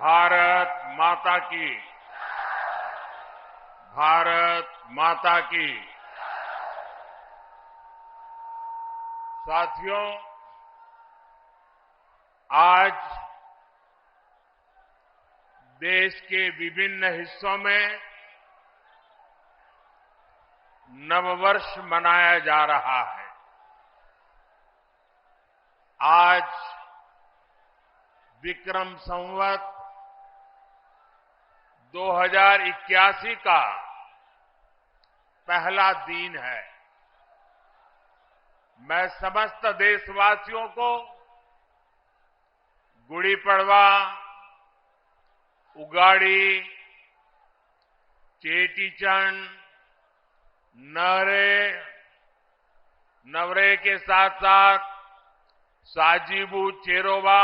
भारत माता की। भारत माता की। साथियों, आज देश के विभिन्न हिस्सों में नववर्ष मनाया जा रहा है। आज विक्रम संवत 2081 का पहला दिन है। मैं समस्त देशवासियों को गुड़ी पड़वा, उगाड़ी, चेटीचंड, नवरे के साथ साथ साजीबू चेरोबा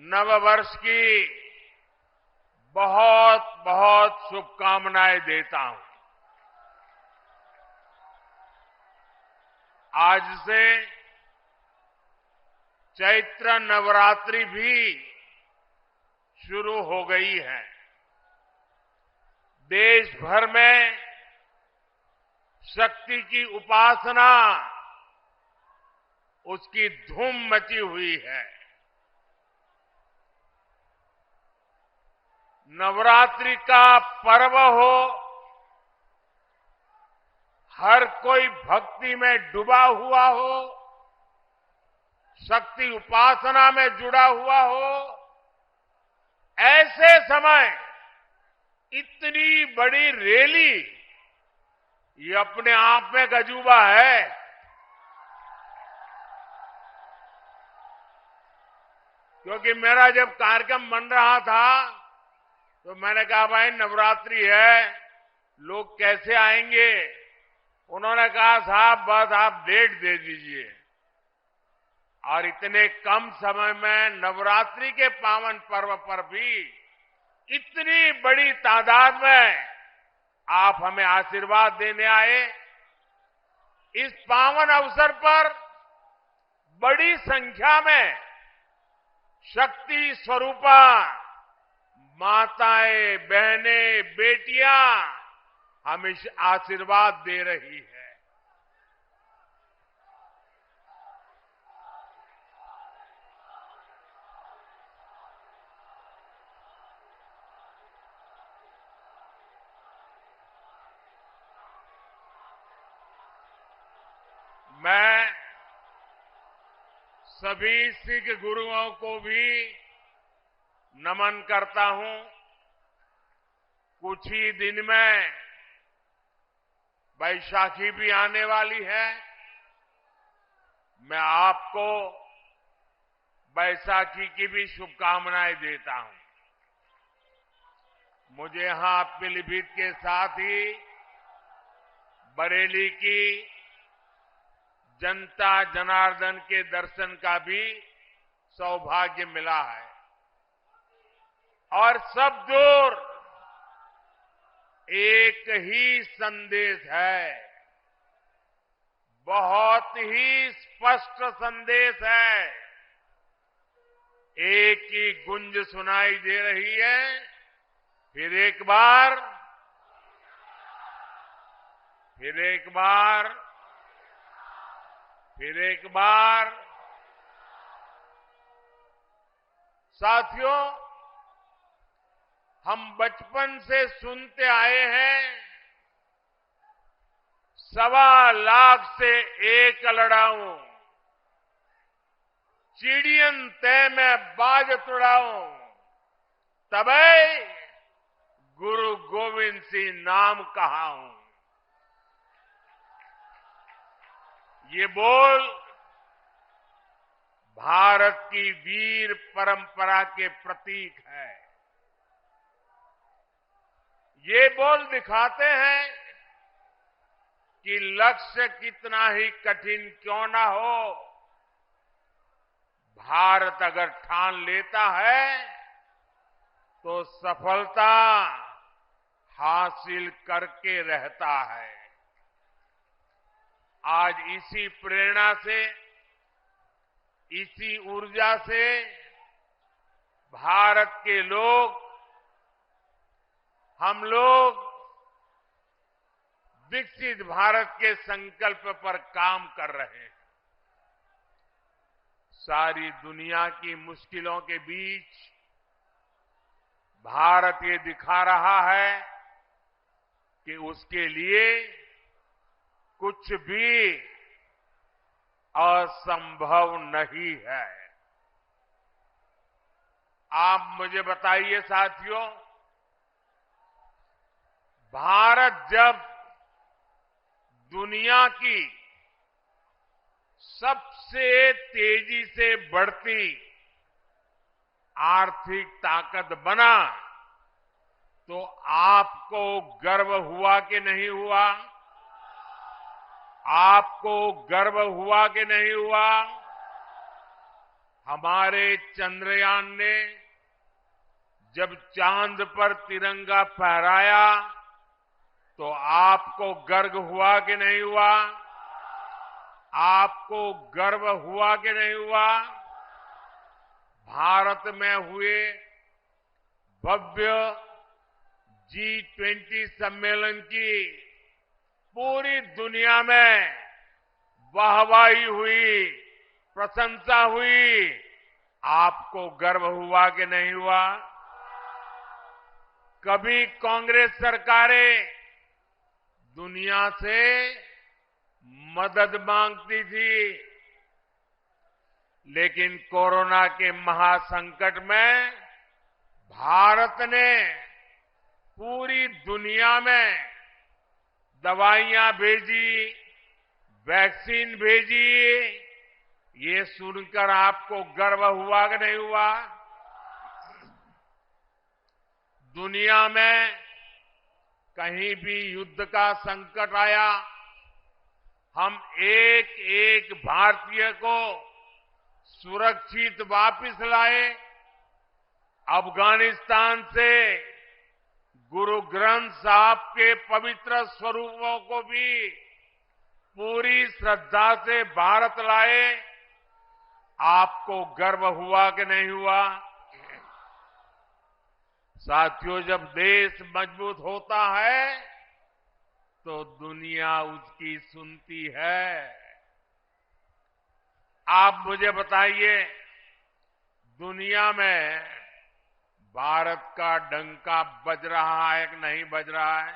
नववर्ष की बहुत बहुत शुभकामनाएं देता हूं। आज से चैत्र नवरात्रि भी शुरू हो गई है। देश भर में शक्ति की उपासना, उसकी धूम मची हुई है। नवरात्रि का पर्व हो, हर कोई भक्ति में डूबा हुआ हो, शक्ति उपासना में जुड़ा हुआ हो, ऐसे समय इतनी बड़ी रैली, ये अपने आप में अजूबा है। क्योंकि मेरा जब कार्यक्रम बन रहा था तो मैंने कहा भाई नवरात्रि है, लोग कैसे आएंगे। उन्होंने कहा साहब बस आप डेट दे दीजिए। और इतने कम समय में नवरात्रि के पावन पर्व पर भी इतनी बड़ी तादाद में आप हमें आशीर्वाद देने आए। इस पावन अवसर पर बड़ी संख्या में शक्ति स्वरूपा माताएं, बहनें, बेटियां हमें आशीर्वाद दे रही है। मैं सभी सिख गुरुओं को भी नमन करता हूं। कुछ ही दिन में बैसाखी भी आने वाली है। मैं आपको बैसाखी की भी शुभकामनाएं देता हूं। मुझे यहां पीलीभीत के साथ ही बरेली की जनता जनार्दन के दर्शन का भी सौभाग्य मिला है। और सब दूर एक ही संदेश है, बहुत ही स्पष्ट संदेश है। एक ही गुंज सुनाई दे रही है, फिर एक बार, फिर एक बार, फिर एक बार। साथियों, हम बचपन से सुनते आए हैं, 1.25 लाख से एक लड़ाऊं, चिड़ियन तय में बाज तुड़ाऊं, तबै गुरु गोविंद सिंह नाम कहाऊं। ये बोल भारत की वीर परंपरा के प्रतीक है। ये बोल दिखाते हैं कि लक्ष्य कितना ही कठिन क्यों ना हो, भारत अगर ठान लेता है तो सफलता हासिल करके रहता है। आज इसी प्रेरणा से, इसी ऊर्जा से भारत के लोग, हम लोग विकसित भारत के संकल्प पर काम कर रहे हैं। सारी दुनिया की मुश्किलों के बीच भारत ये दिखा रहा है कि उसके लिए कुछ भी असंभव नहीं है। आप मुझे बताइए साथियों, भारत जब दुनिया की सबसे तेजी से बढ़ती आर्थिक ताकत बना तो आपको गर्व हुआ कि नहीं हुआ? आपको गर्व हुआ कि नहीं हुआ? हमारे चंद्रयान ने जब चांद पर तिरंगा फहराया तो आपको गर्व हुआ कि नहीं हुआ? आपको गर्व हुआ कि नहीं हुआ? भारत में हुए भव्य G20 सम्मेलन की पूरी दुनिया में वाहवाही हुई, प्रशंसा हुई। आपको गर्व हुआ कि नहीं हुआ? कभी कांग्रेस सरकारें दुनिया से मदद मांगती थी, लेकिन कोरोना के महासंकट में भारत ने पूरी दुनिया में दवाइयां भेजी, वैक्सीन भेजी। ये सुनकर आपको गर्व हुआ कि नहीं हुआ? दुनिया में कहीं भी युद्ध का संकट आया, हम एक एक भारतीय को सुरक्षित वापस लाए। अफगानिस्तान से गुरु ग्रंथ साहब के पवित्र स्वरूपों को भी पूरी श्रद्धा से भारत लाए। आपको गर्व हुआ कि नहीं हुआ? साथियों, जब देश मजबूत होता है तो दुनिया उसकी सुनती है। आप मुझे बताइए, दुनिया में भारत का डंका बज रहा है कि नहीं बज रहा है?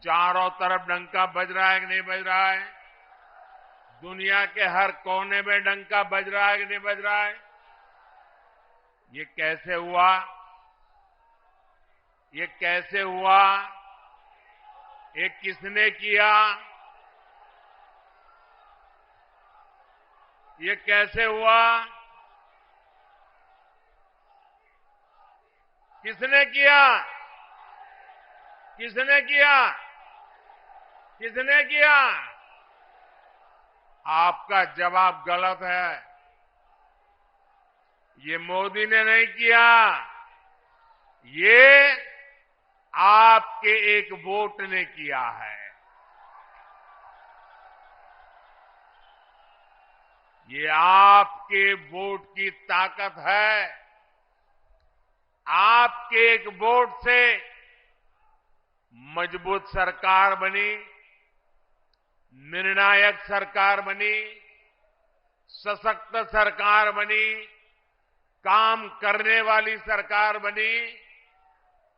चारों तरफ डंका बज रहा है कि नहीं बज रहा है? दुनिया के हर कोने में डंका बज रहा है कि नहीं बज रहा है? ये कैसे हुआ? ये कैसे हुआ? ये किसने किया? ये कैसे हुआ? किसने किया? किसने किया? किसने किया? आपका जवाब गलत है। ये मोदी ने नहीं किया, ये आपके एक वोट ने किया है। ये आपके वोट की ताकत है। आपके एक वोट से मजबूत सरकार बनी, निर्णायक सरकार बनी, सशक्त सरकार बनी, काम करने वाली सरकार बनी।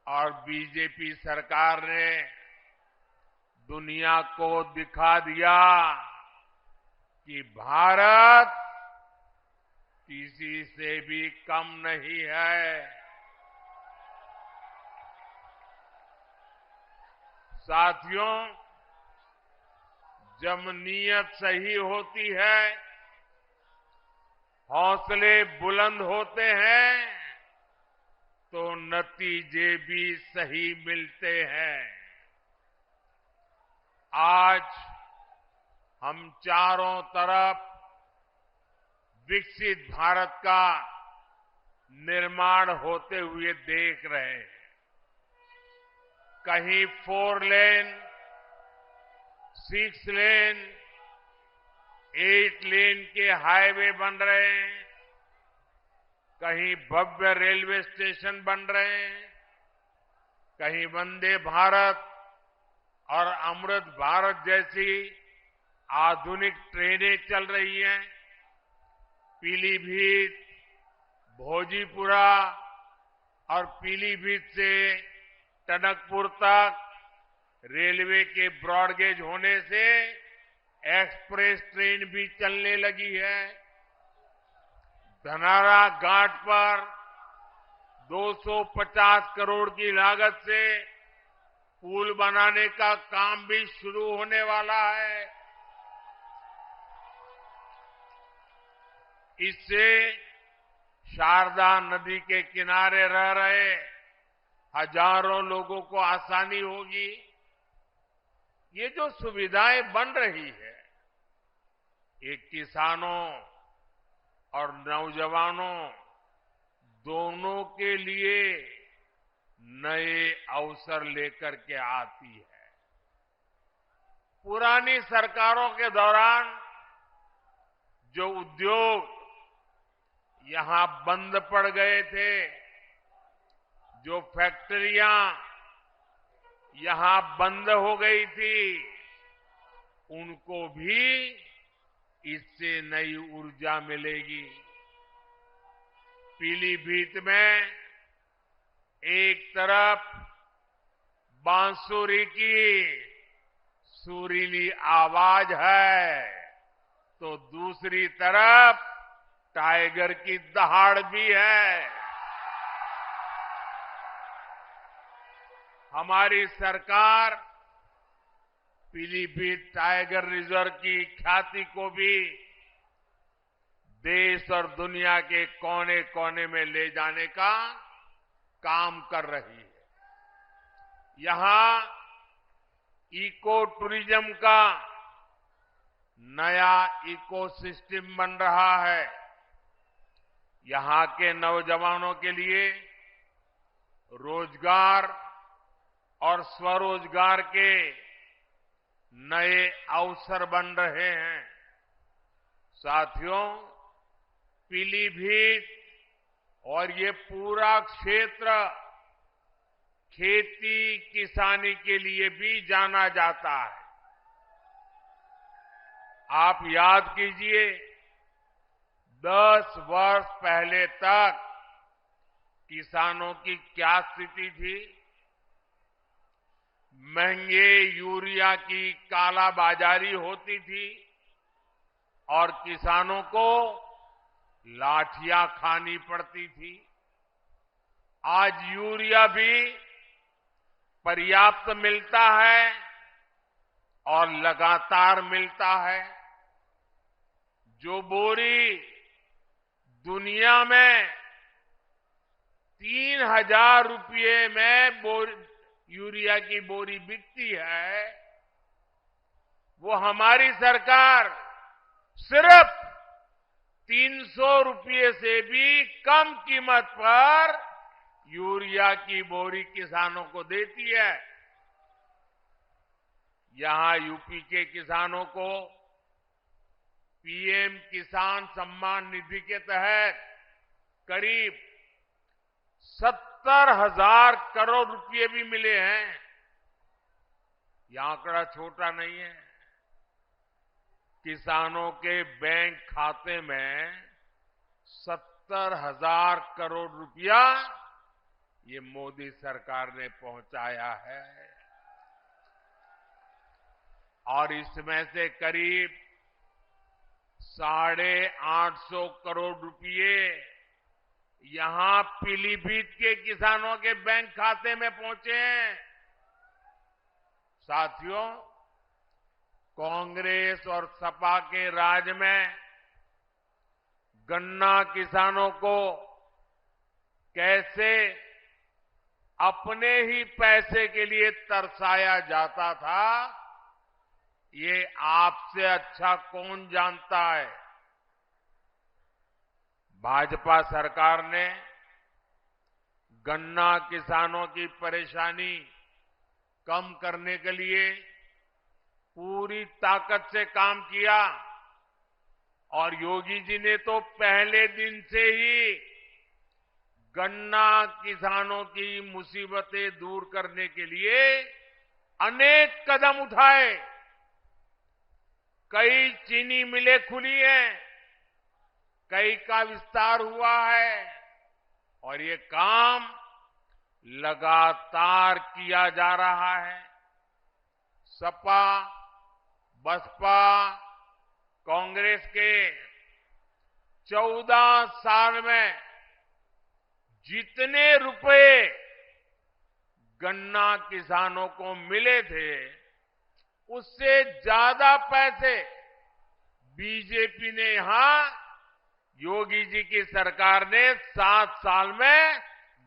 और बीजेपी सरकार ने दुनिया को दिखा दिया कि भारत किसी से भी कम नहीं है। साथियों, जब नीयत सही होती है, हौसले बुलंद होते हैं, तो नतीजे भी सही मिलते हैं। आज हम चारों तरफ विकसित भारत का निर्माण होते हुए देख रहे हैं। कहीं 4 लेन, 6 लेन, 8 लेन के हाईवे बन रहे हैं। कहीं भव्य रेलवे स्टेशन बन रहे हैं, कहीं वंदे भारत और अमृत भारत जैसी आधुनिक ट्रेनें चल रही हैं। पीलीभीत, भोजीपुरा और पीलीभीत से टनकपुर तक रेलवे के ब्रॉडगेज होने से एक्सप्रेस ट्रेन भी चलने लगी है। धनारा घाट पर 250 करोड़ की लागत से पुल बनाने का काम भी शुरू होने वाला है। इससे शारदा नदी के किनारे रह रहे हजारों लोगों को आसानी होगी। ये जो सुविधाएं बन रही है, ये किसानों और नौजवानों दोनों के लिए नए अवसर लेकर के आती है। पुरानी सरकारों के दौरान जो उद्योग यहां बंद पड़ गए थे, जो फैक्ट्रियां यहां बंद हो गई थी, उनको भी इससे नई ऊर्जा मिलेगी। पीलीभीत में एक तरफ बांसुरी की सुरीली आवाज है, तो दूसरी तरफ टाइगर की दहाड़ भी है। हमारी सरकार पीलीभीत टाइगर रिजर्व की ख्याति को भी देश और दुनिया के कोने कोने में ले जाने का काम कर रही है। यहां इको टूरिज्म का नया इकोसिस्टम बन रहा है। यहां के नौजवानों के लिए रोजगार और स्वरोजगार के नए अवसर बन रहे हैं। साथियों, पीलीभीत और ये पूरा क्षेत्र खेती किसानी के लिए भी जाना जाता है। आप याद कीजिए, 10 वर्ष पहले तक किसानों की क्या स्थिति थी। महंगे यूरिया की कालाबाजारी होती थी और किसानों को लाठियां खानी पड़ती थी। आज यूरिया भी पर्याप्त मिलता है और लगातार मिलता है। जो बोरी दुनिया में 3,000 रुपये में यूरिया की बोरी बिकती है, वो हमारी सरकार सिर्फ 300 रुपये से भी कम कीमत पर यूरिया की बोरी किसानों को देती है। यहां यूपी के किसानों को पीएम किसान सम्मान निधि के तहत करीब 70,000 करोड़ रुपए भी मिले हैं। यह आंकड़ा छोटा नहीं है। किसानों के बैंक खाते में 70,000 करोड़ रुपया ये मोदी सरकार ने पहुंचाया है और इसमें से करीब 850 करोड़ रुपये यहां पीलीभीत के किसानों के बैंक खाते में पहुंचे हैं। साथियों, कांग्रेस और सपा के राज में गन्ना किसानों को कैसे अपने ही पैसे के लिए तरसाया जाता था, ये आपसे अच्छा कौन जानता है। भाजपा सरकार ने गन्ना किसानों की परेशानी कम करने के लिए पूरी ताकत से काम किया और योगी जी ने तो पहले दिन से ही गन्ना किसानों की मुसीबतें दूर करने के लिए अनेक कदम उठाए। कई चीनी मिलें खुली हैं, कई का विस्तार हुआ है और ये काम लगातार किया जा रहा है। सपा, बसपा, कांग्रेस के 14 साल में जितने रुपए गन्ना किसानों को मिले थे, उससे ज्यादा पैसे बीजेपी ने यहां योगी जी की सरकार ने 7 साल में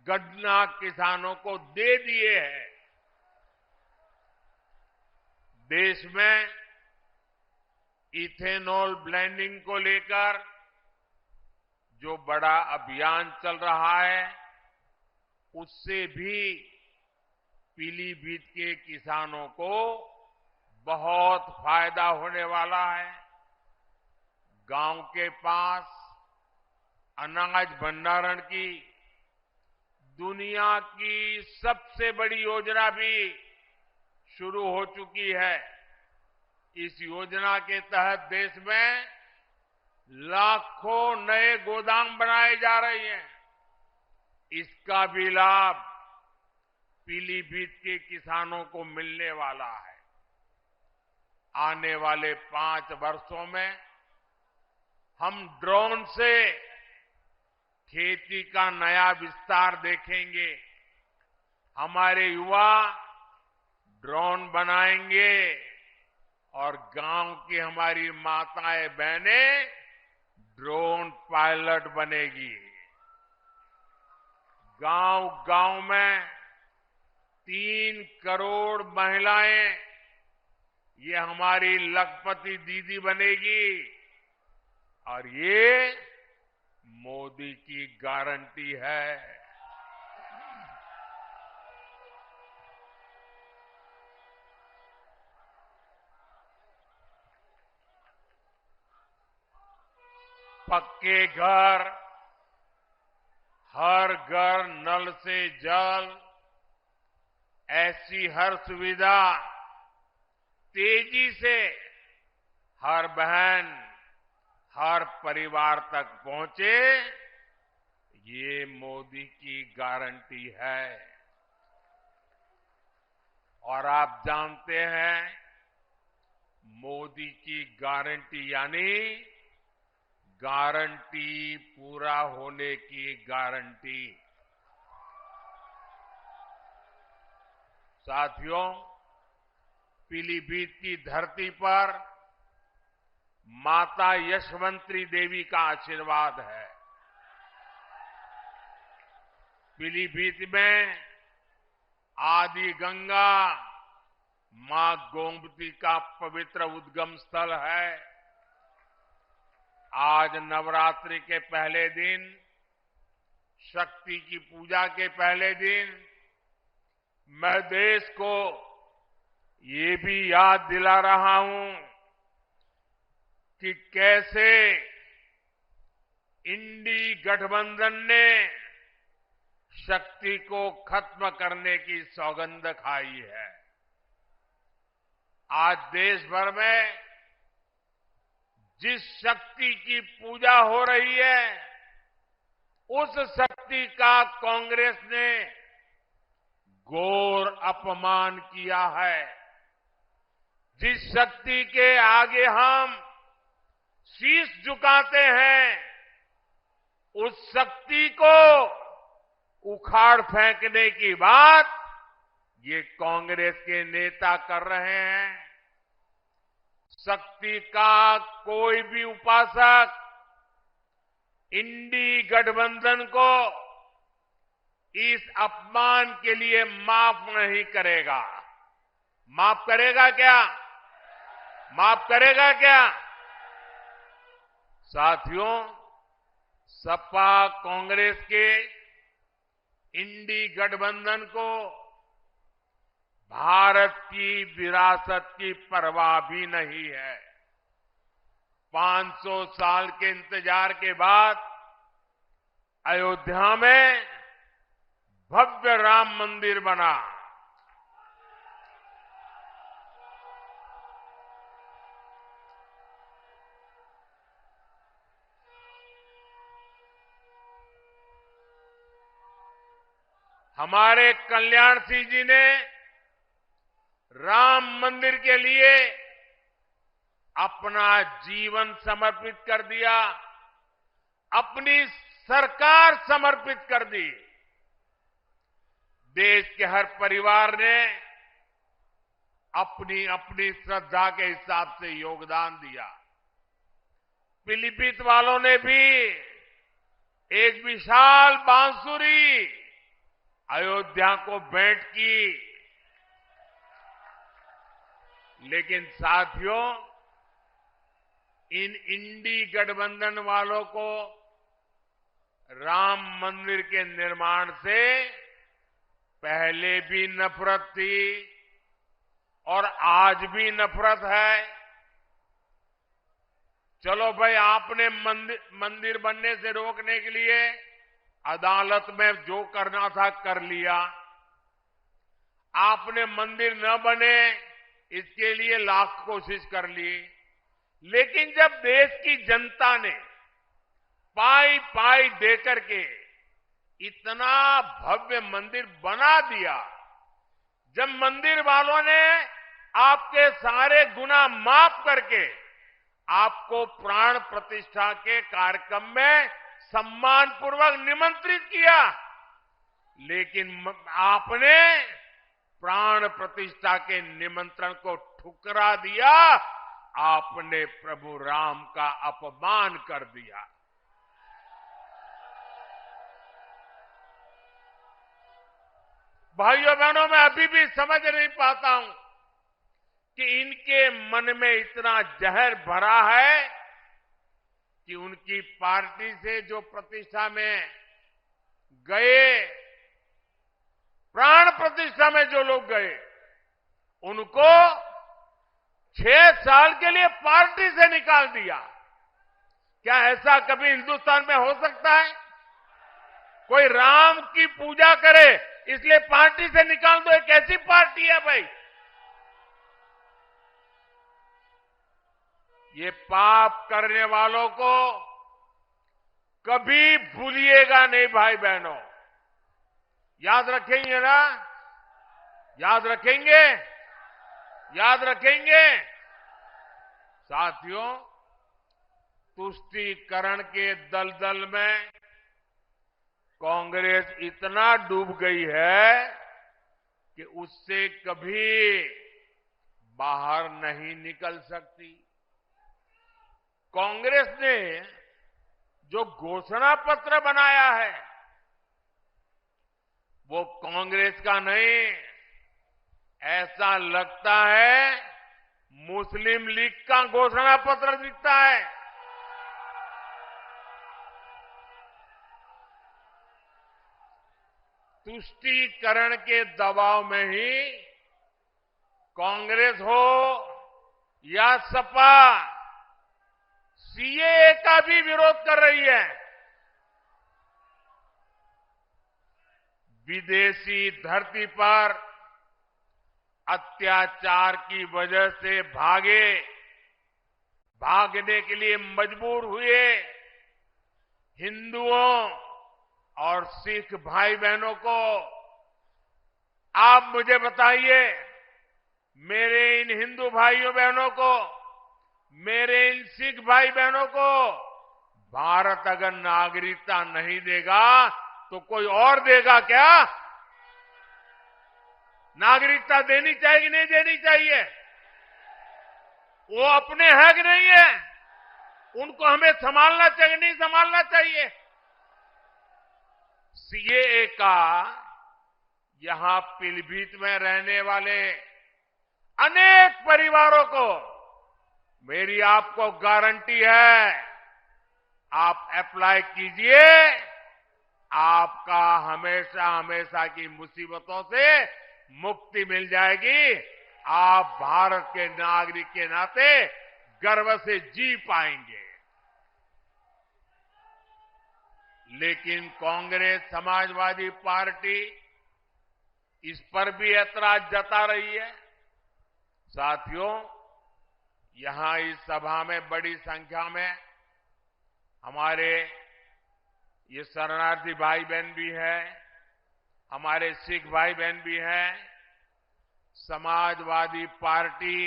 गन्ना किसानों को दे दिए हैं। देश में इथेनॉल ब्लेंडिंग को लेकर जो बड़ा अभियान चल रहा है, उससे भी पीलीभीत के किसानों को बहुत फायदा होने वाला है। गांव के पास अनाज भंडारण की दुनिया की सबसे बड़ी योजना भी शुरू हो चुकी है। इस योजना के तहत देश में लाखों नए गोदाम बनाए जा रहे हैं। इसका भी लाभ पीलीभीत के किसानों को मिलने वाला है। आने वाले 5 वर्षों में हम ड्रोन से खेती का नया विस्तार देखेंगे। हमारे युवा ड्रोन बनाएंगे और गांव की हमारी माताएं बहनें ड्रोन पायलट बनेगी। गांव-गांव में 3 करोड़ महिलाएं ये हमारी लखपति दीदी बनेगी और ये मोदी की गारंटी है। पक्के घर, हर घर नल से जल, ऐसी हर सुविधा तेजी से हर बहन, हर परिवार तक पहुंचे, ये मोदी की गारंटी है। और आप जानते हैं, मोदी की गारंटी यानी गारंटी पूरा होने की गारंटी। साथियों, पीलीभीत की धरती पर माता यशवंती देवी का आशीर्वाद है। पीलीभीत में आदि गंगा मां गोमती का पवित्र उद्गम स्थल है। आज नवरात्रि के पहले दिन, शक्ति की पूजा के पहले दिन, मैं देश को ये भी याद दिला रहा हूं कि कैसे इंडी गठबंधन ने शक्ति को खत्म करने की सौगंध खाई है। आज देश भर में जिस शक्ति की पूजा हो रही है, उस शक्ति का कांग्रेस ने घोर अपमान किया है। जिस शक्ति के आगे हम शीश झुकाते हैं, उस शक्ति को उखाड़ फेंकने की बात ये कांग्रेस के नेता कर रहे हैं। शक्ति का कोई भी उपासक इंडी गठबंधन को इस अपमान के लिए माफ नहीं करेगा। माफ करेगा क्या? माफ करेगा क्या? साथियों, सपा कांग्रेस के इंडी गठबंधन को भारत की विरासत की परवाह भी नहीं है। 500 साल के इंतजार के बाद अयोध्या में भव्य राम मंदिर बना। हमारे कल्याण सिंह जी ने राम मंदिर के लिए अपना जीवन समर्पित कर दिया, अपनी सरकार समर्पित कर दी। देश के हर परिवार ने अपनी अपनी श्रद्धा के हिसाब से योगदान दिया। पीलीभीत वालों ने भी एक विशाल बांसुरी अयोध्या को भेंट की। लेकिन साथियों, इन इंडी गठबंधन वालों को राम मंदिर के निर्माण से पहले भी नफरत थी और आज भी नफरत है। चलो भाई, आपने मंदिर बनने से रोकने के लिए अदालत में जो करना था कर लिया। आपने मंदिर न बने इसके लिए लाख कोशिश कर ली। लेकिन जब देश की जनता ने पाई पाई देकर के इतना भव्य मंदिर बना दिया, जब मंदिर वालों ने आपके सारे गुनाह माफ करके आपको प्राण प्रतिष्ठा के कार्यक्रम में सम्मानपूर्वक निमंत्रित किया, लेकिन आपने प्राण प्रतिष्ठा के निमंत्रण को ठुकरा दिया। आपने प्रभु राम का अपमान कर दिया। भाइयों बहनों, मैं अभी भी समझ नहीं पाता हूं कि इनके मन में इतना जहर भरा है कि उनकी पार्टी से जो प्रतिष्ठा में गए, प्राण प्रतिष्ठा में जो लोग गए, उनको 6 साल के लिए पार्टी से निकाल दिया। क्या ऐसा कभी हिंदुस्तान में हो सकता है? कोई राम की पूजा करे इसलिए पार्टी से निकाल दो? एक कैसी पार्टी है भाई? ये पाप करने वालों को कभी भूलिएगा नहीं भाई बहनों। याद रखेंगे ना? याद रखेंगे? याद रखेंगे? साथियों, तुष्टीकरण के दलदल में कांग्रेस इतना डूब गई है कि उससे कभी बाहर नहीं निकल सकती। कांग्रेस ने जो घोषणा पत्र बनाया है वो कांग्रेस का नहीं, ऐसा लगता है मुस्लिम लीग का घोषणा पत्र दिखता है। तुष्टीकरण के दबाव में ही कांग्रेस हो या सपा सीएए का भी विरोध कर रही है। विदेशी धरती पर अत्याचार की वजह से भागने के लिए मजबूर हुए हिंदुओं और सिख भाई बहनों को आप मुझे बताइए, मेरे इन हिंदू भाइयों बहनों को, मेरे इन सिख भाई बहनों को भारत अगर नागरिकता नहीं देगा तो कोई और देगा क्या? नागरिकता देनी चाहिए कि नहीं देनी चाहिए? वो अपने है कि नहीं है? उनको हमें संभालना चाहिए नहीं संभालना चाहिए? सीएए का यहां पीलीभीत में रहने वाले अनेक परिवारों को मेरी आपको गारंटी है, आप अप्लाई कीजिए, आपका हमेशा हमेशा की मुसीबतों से मुक्ति मिल जाएगी। आप भारत के नागरिक के नाते गर्व से जी पाएंगे। लेकिन कांग्रेस समाजवादी पार्टी इस पर भी ऐतराज जता रही है। साथियों, यहां इस सभा में बड़ी संख्या में हमारे ये शरणार्थी भाई बहन भी हैं, हमारे सिख भाई बहन भी हैं। समाजवादी पार्टी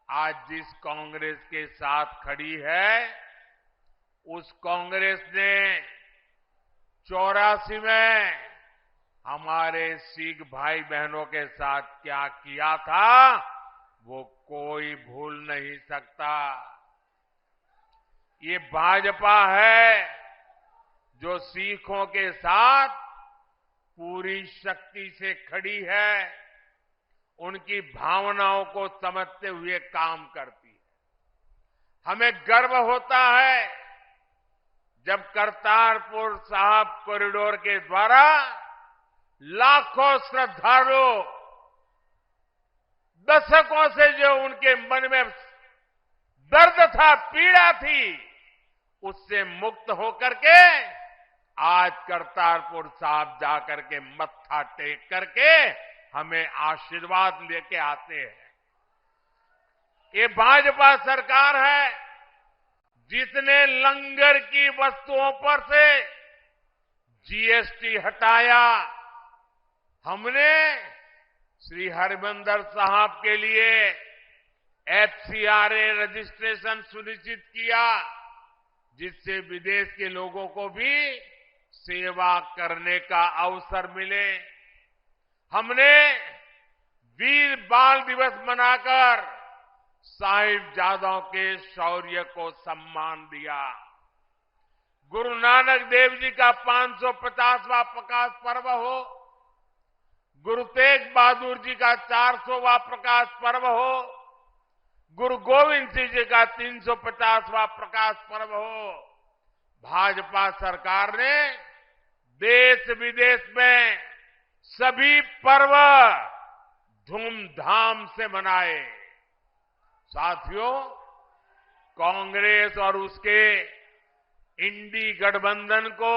आज जिस कांग्रेस के साथ खड़ी है, उस कांग्रेस ने 84 में हमारे सिख भाई बहनों के साथ क्या किया था, वो कोई भूल नहीं सकता। ये भाजपा है जो सिखों के साथ पूरी शक्ति से खड़ी है, उनकी भावनाओं को समझते हुए काम करती है। हमें गर्व होता है जब करतारपुर साहिब कॉरिडोर के द्वारा लाखों श्रद्धालु दशकों से जो उनके मन में दर्द था, पीड़ा थी, उससे मुक्त होकर के आज करतारपुर साहिब जाकर के मत्था टेक करके हमें आशीर्वाद लेके आते हैं। ये भाजपा सरकार है जिसने लंगर की वस्तुओं पर से जीएसटी हटाया। हमने श्री हरिमंदिर साहिब के लिए एफसीआरए रजिस्ट्रेशन सुनिश्चित किया, जिससे विदेश के लोगों को भी सेवा करने का अवसर मिले। हमने वीर बाल दिवस मनाकर साहिबजादों के शौर्य को सम्मान दिया। गुरु नानक देव जी का 550वां प्रकाश पर्व हो, गुरु तेग बहादुर जी का 400वां प्रकाश पर्व हो, गुरु गोविंद सिंह जी का 350वां प्रकाश पर्व हो, भाजपा सरकार ने देश विदेश में सभी पर्व धूमधाम से मनाए। साथियों, कांग्रेस और उसके इंडी गठबंधन को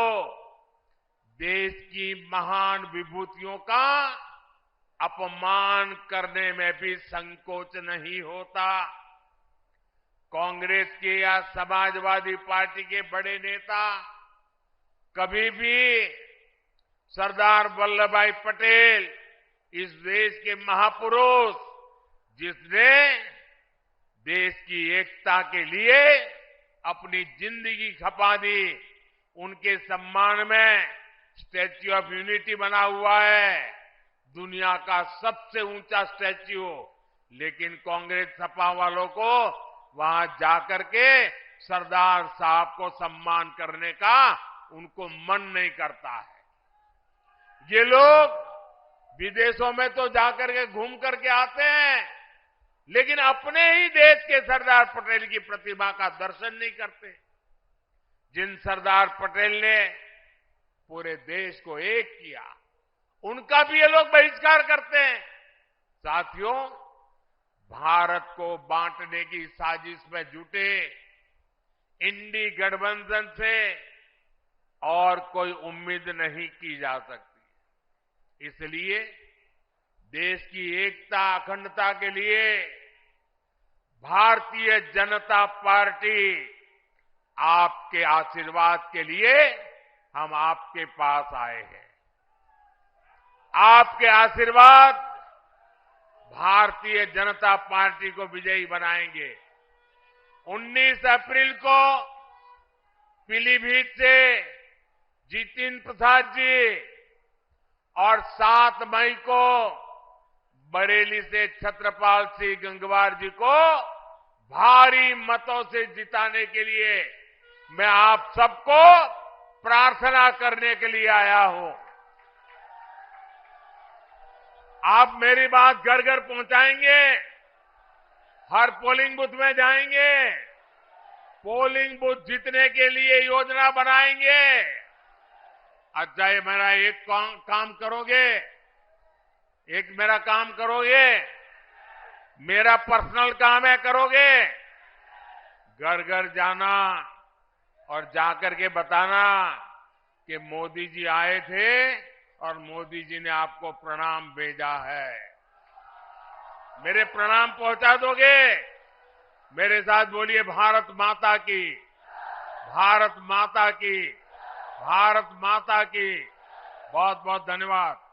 देश की महान विभूतियों का अपमान करने में भी संकोच नहीं होता। कांग्रेस के या समाजवादी पार्टी के बड़े नेता कभी भी सरदार वल्लभ भाई पटेल, इस देश के महापुरुष जिसने देश की एकता के लिए अपनी जिंदगी खपा दी, उनके सम्मान में स्टैच्यू ऑफ यूनिटी बना हुआ है, दुनिया का सबसे ऊंचा स्टैच्यू। लेकिन कांग्रेस सपा वालों को वहां जाकर के सरदार साहब को सम्मान करने का उनको मन नहीं करता है। ये लोग विदेशों में तो जाकर के घूम करके आते हैं, लेकिन अपने ही देश के सरदार पटेल की प्रतिमा का दर्शन नहीं करते, जिन सरदार पटेल ने पूरे देश को एक किया, उनका भी ये लोग बहिष्कार करते हैं। साथियों, भारत को बांटने की साजिश में जुटे इंडी गठबंधन से और कोई उम्मीद नहीं की जा सकती। इसलिए देश की एकता अखंडता के लिए भारतीय जनता पार्टी आपके आशीर्वाद के लिए हम आपके पास आए हैं। आपके आशीर्वाद भारतीय जनता पार्टी को विजयी बनाएंगे। 19 अप्रैल को पीलीभीत से जितिन प्रसाद जी और 7 मई को बरेली से छत्रपाल सिंह गंगवार जी को भारी मतों से जिताने के लिए मैं आप सबको प्रार्थना करने के लिए आया हूं। आप मेरी बात घर घर पहुंचाएंगे, हर पोलिंग बूथ में जाएंगे, पोलिंग बूथ जीतने के लिए योजना बनाएंगे। अच्छा, ये मेरा एक काम करोगे, एक मेरा काम करोगे, मेरा पर्सनल काम है, करोगे? घर घर जाना, और जाकर के बताना कि मोदी जी आए थे और मोदी जी ने आपको प्रणाम भेजा है। मेरे प्रणाम पहुंचा दोगे? मेरे साथ बोलिए भारत माता की, भारत माता की, भारत माता की। बहुत बहुत धन्यवाद।